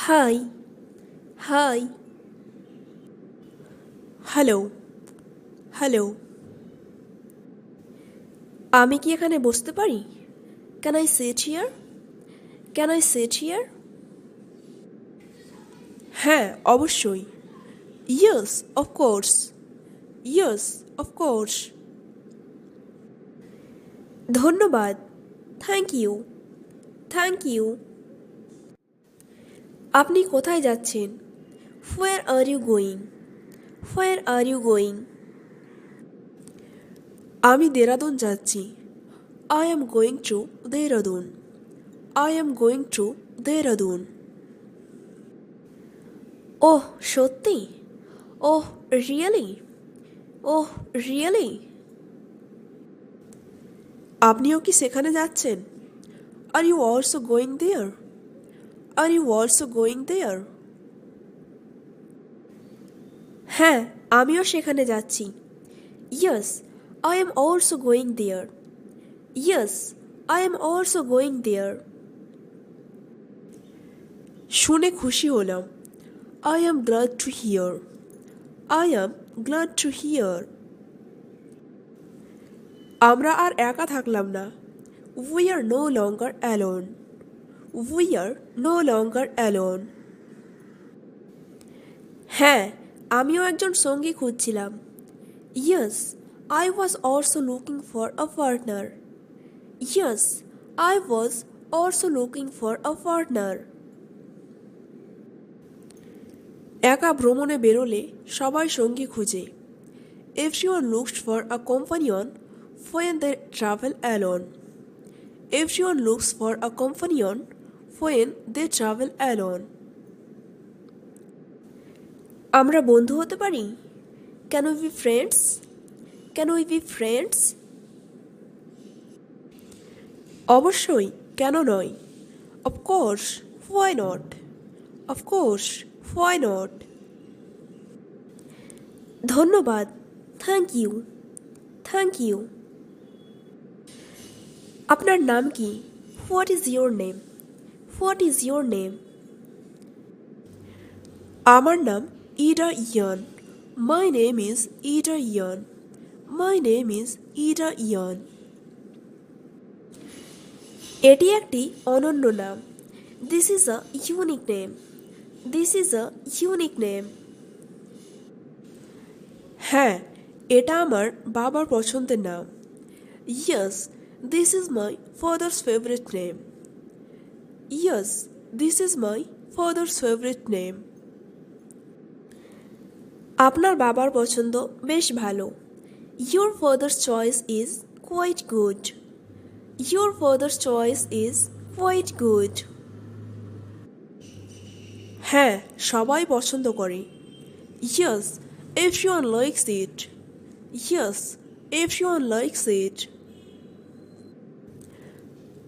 High hi hello hello আমি কি এখানে বসতে পারি? Can I sit here? Can I sit here? হ্যাঁ, অবশ্যই। Yes, of course. Yes, of course. ধন্যবাদ। Thank you. Thank you. আপনি কোথায় যাচ্ছেন? Where are you going? Where are you going? আমি দেরাদুন যাচ্ছি। I am going to Dehradun. I am going to Dehradun. Oh, সত্যি? Oh, really? Oh, really? আপনিও কি সেখানে যাচ্ছেন? Are you also going there? Are you also going there? হ্যাঁ, আমিও সেখানে যাচ্ছি। Yes, I am also going there. Yes, I am also going there. শুনে খুশি হলাম। I am glad to hear. I am glad to hear. আমরা আর একা থাকলাম না। We are no longer alone. We are no longer alone. হ্যাঁ, আমিও একজন সঙ্গী খুঁজছিলাম। Yes, I was also looking for a partner. Yes, I was also looking for a partner. একা ভ্রমণে বেরোলে সবাই সঙ্গী খুঁজে। Everyone looks for a companion when they travel alone. Everyone looks for a companion when they travel alone. আমরা বন্ধু হতে পারি? Can we be friends? Can we be friends? অবশ্যই, কেন নয়? Of course, why not? Of course, why not? ধন্যবাদ। Thank you. Thank you. আপনার নাম কি? What is your name? What is your name? আমার নাম Ida Ian. My name is Ida Ian. My name is Ida Ian. এটি একটি অনন্য নাম। This is a unique name. This is a unique name. হ্যাঁ, এটা আমার বাবার পছন্দের নাম। Yes, this is my father's favourite name. Yes, this is my father's favourite name. আপনার বাবার পছন্দ বেশ ভালো। Your father's choice is quite good. Your father's choice is quite good. হ্যাঁ, সবাই পছন্দ করে। Yes, everyone likes it. Yes, everyone likes it.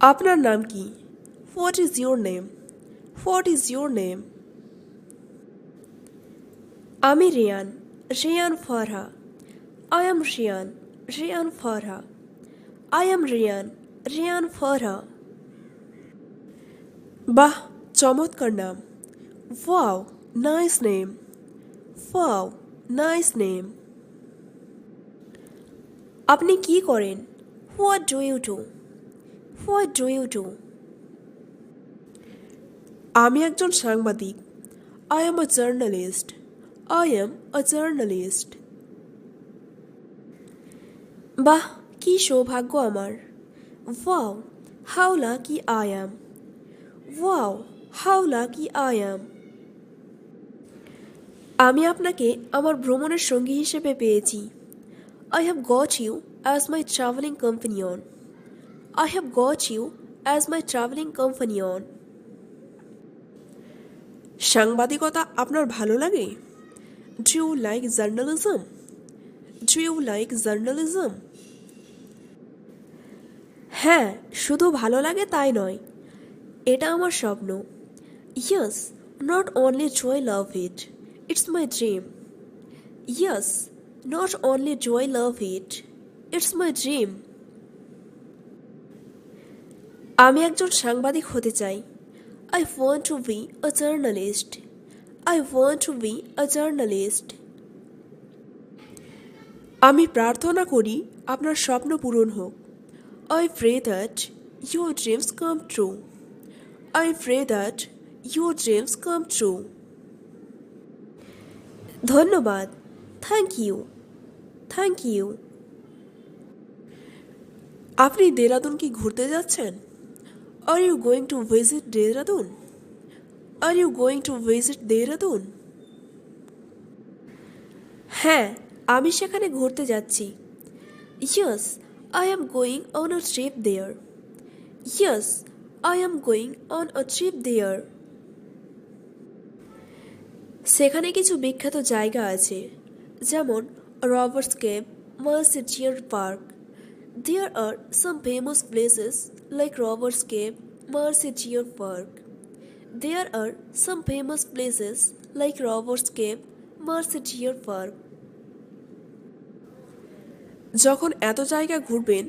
আপনার নাম কি? What is your name? What is your name? আমি Riyan. Riyan Farha. I am Riyan. Riyan Farha. I am Riyan. Riyan Farha. বাহ, চমৎকার নাম। Wow, nice name. Wow, nice name. আপনি কি করেন? What do you do? What do you do? আমি একজন সাংবাদিক। I am a journalist. I am a journalist. বাহ, কি সৌভাগ্য আমার। Wow, how lucky I am. Wow, how lucky I am. আমি আপনাকে আমার ভ্রমণের সঙ্গী হিসেবে পেয়েছি। I have got you as my traveling companion. I have got you as my traveling companion. সাংবাদিকতা আপনার ভালো লাগে? Do you like journalism? Do you like journalism? হ্যাঁ, শুধু ভালো লাগে তাই নয়, এটা আমার স্বপ্ন। Yes, not only do I love it, it's my dream. Yes, not only do I love it, it's my dream. আমি একজন সাংবাদিক হতে চাই। I want to be a journalist. I want to be a journalist. আমি প্রার্থনা করি আপনার স্বপ্ন পূরণ হোক। I pray that your dreams come true. I pray that your dreams come true. ধন্যবাদ। Thank you. Thank you. আপনি দেরাদুন কি ঘুরতে যাচ্ছেন? Are you going to visit Dehradun? Are you going to visit Dehradun? হ্যাঁ, আমি সেখানে ঘুরতে যাচ্ছি। Yes, I am going on a trip there. Yes, I am going on a trip there. সেখানে কিছু বিখ্যাত জায়গা আছে, যেমন রবার্টস কেভ, মার্সেটিয়ার Park. There are some famous places like Roberts Cave, Mussoorie Park. There are some famous places like Roberts Cave, Mussoorie Park. যখন এত জায়গা ঘুরবেন,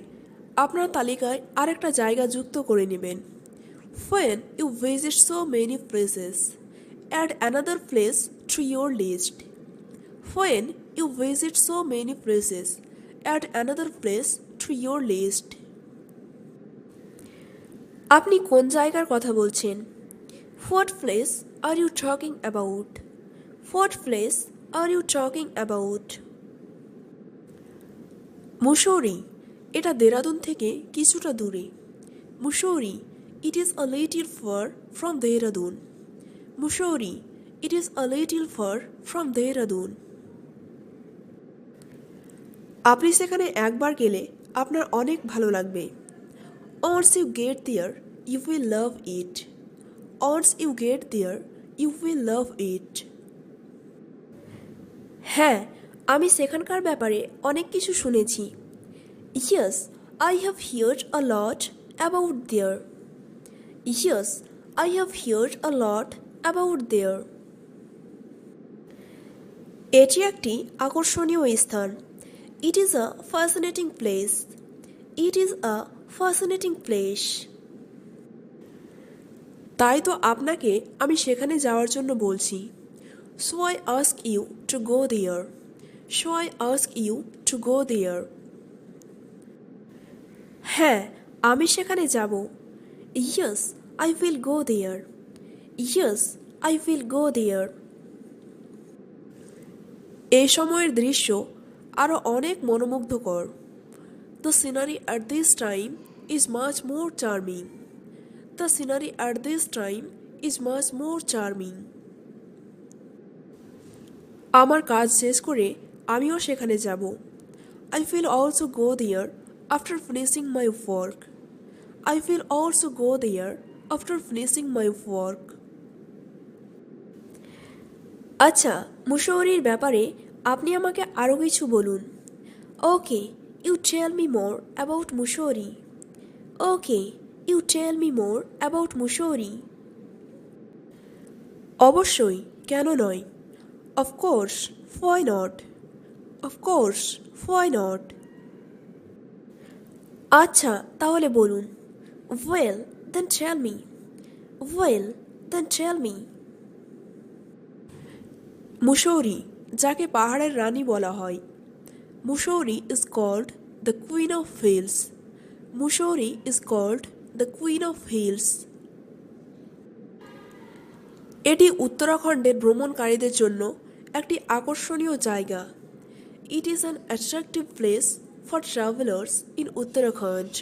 আপনার তালিকায় আরেকটা জায়গা যুক্ত করে নেবেন। When you visit so many places, add another place to your list. When you visit so many places, add another place to your list. আপনি কোন জায়গার কথা বলছেন? What place are you talking about? What place are you talking about? Mussoorie, এটা দেরাদুন থেকে কিছুটা দূরে। Mussoorie, it is a little far from Dehradun. Mussoorie, it is a little far from Dehradun. আপনি সেখানে একবার গেলে আপনার অনেক ভালো লাগবে। Once you get there, you will love it. Once you get there, you will love it. হ্যাঁ, আমি সেখানকার ব্যাপারে অনেক কিছু শুনেছি। Yes, I have heard a lot about there. Yes, I have heard a lot about there. এটি একটি আকর্ষণীয় স্থান। It is a fascinating place. It is a fascinating place. তাই তো আপনাকে আমি সেখানে যাওয়ার জন্য বলছি। So I ask you to go there. So I ask you to go there. হ্যাঁ, আমি সেখানে যাব। Yes, I will go there. Yes, I will go there. এই সময়ের দৃশ্য আরও অনেক মনোমুগ্ধকর। The scenery at this time is much more charming. The scenery at this time is much more charming. আমার কাজ শেষ করে আমিও সেখানে যাব। I will also go there after finishing my work. I will also go there after finishing my work. আচ্ছা, মুসৌরির ব্যাপারে আপনি আমাকে আরও কিছু বলুন। Okay, you tell me more about Mussoorie. Okay, you tell me more about Mussoorie. অবশ্যই, কেন নয়? Of course, why not? Of course, why not? আচ্ছা, তাহলে বলুন। Well, then tell me. Well, then tell me. Mussoorie, যাকে পাহাড়ের রানী বলা হয়। Mussoorie is called the Queen of Hills. Mussoorie is called the Queen of Hills. এটি উত্তরাখণ্ডের ভ্রমণকারীদের জন্য একটি আকর্ষণীয় জায়গা। It is an attractive place for travelers in Uttarakhand.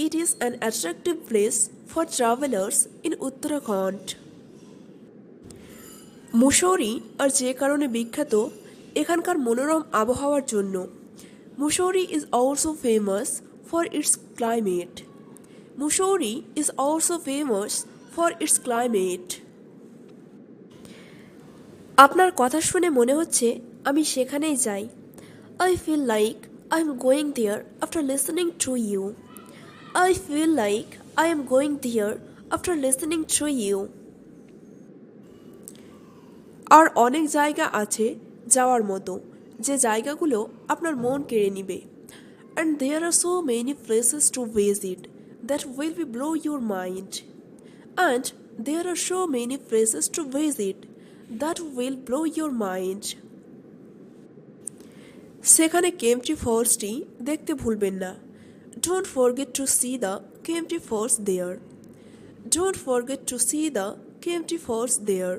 It is an attractive place for travelers in Uttarakhand. Mussoorie আর যে কারণে বিখ্যাত এখানকার মনোরম আবহাওয়ার জন্য। Mussoorie is also famous for its climate. Mussoorie is also famous for its climate. আপনার কথা শুনে মনে হচ্ছে আমি সেখানেই যাই। I feel like I am going there after listening to you. I feel like I am going there after listening to you. আর অনেক জায়গা আছে যাওয়ার মতো, যে জায়গাগুলো আপনার মন কেড়ে নিবে। And there are so many places to visit that will be blow your mind. And There are so many places to visit that will blow your mind. সেখানে কেম্পটি ফলসটি দেখতে ভুলবেন না। Don't forget to see the Kempty Falls there. Don't forget to see the Kempty Falls there.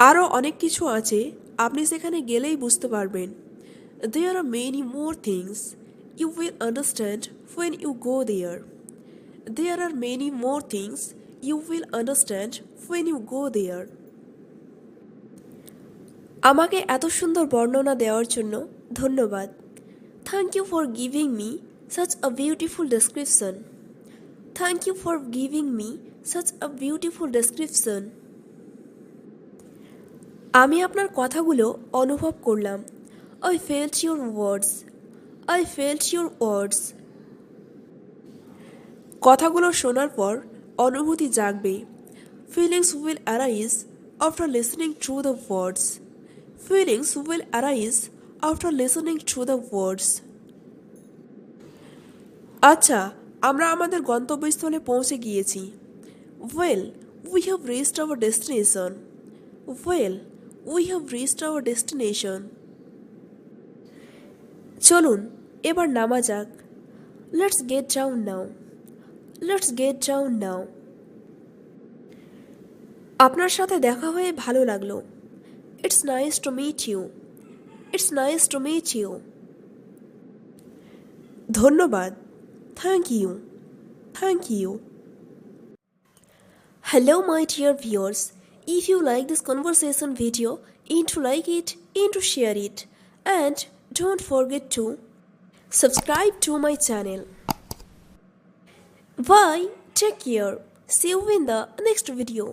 আরও অনেক কিছু আছে, আপনি সেখানে গেলেই বুঝতে পারবেন। There are many more things you will understand when you go there. There are many more things you will understand when you go there. আমাকে এত সুন্দর বর্ণনা দেওয়ার জন্য ধন্যবাদ। Thank you for giving me such a beautiful description. Thank you for giving me such a beautiful description. আমি আপনার কথাগুলো অনুভব করলাম। I felt your words. I felt your words. কথাগুলো শোনার পর অনুভূতি জাগবে। Feelings will arise after listening to the words. Feelings will arise after listening to the words. আচ্ছা, আমরা আমাদের গন্তব্যস্থলে পৌঁছে গিয়েছি। Well, we have reached our destination. Well, we have reached our destination. চলুন এবার নামা যাক। Let's get down now. Let's get down now. আপনার সাথে দেখা হয়ে ভালো লাগলো। It's nice to meet you. It's nice to meet you. ধন্যবাদ। Thank you. Thank you. Hello my dear viewers. If you like this conversation video, to like it, to share it, and don't forget to subscribe to my channel. Bye. Take care. See you in the next video.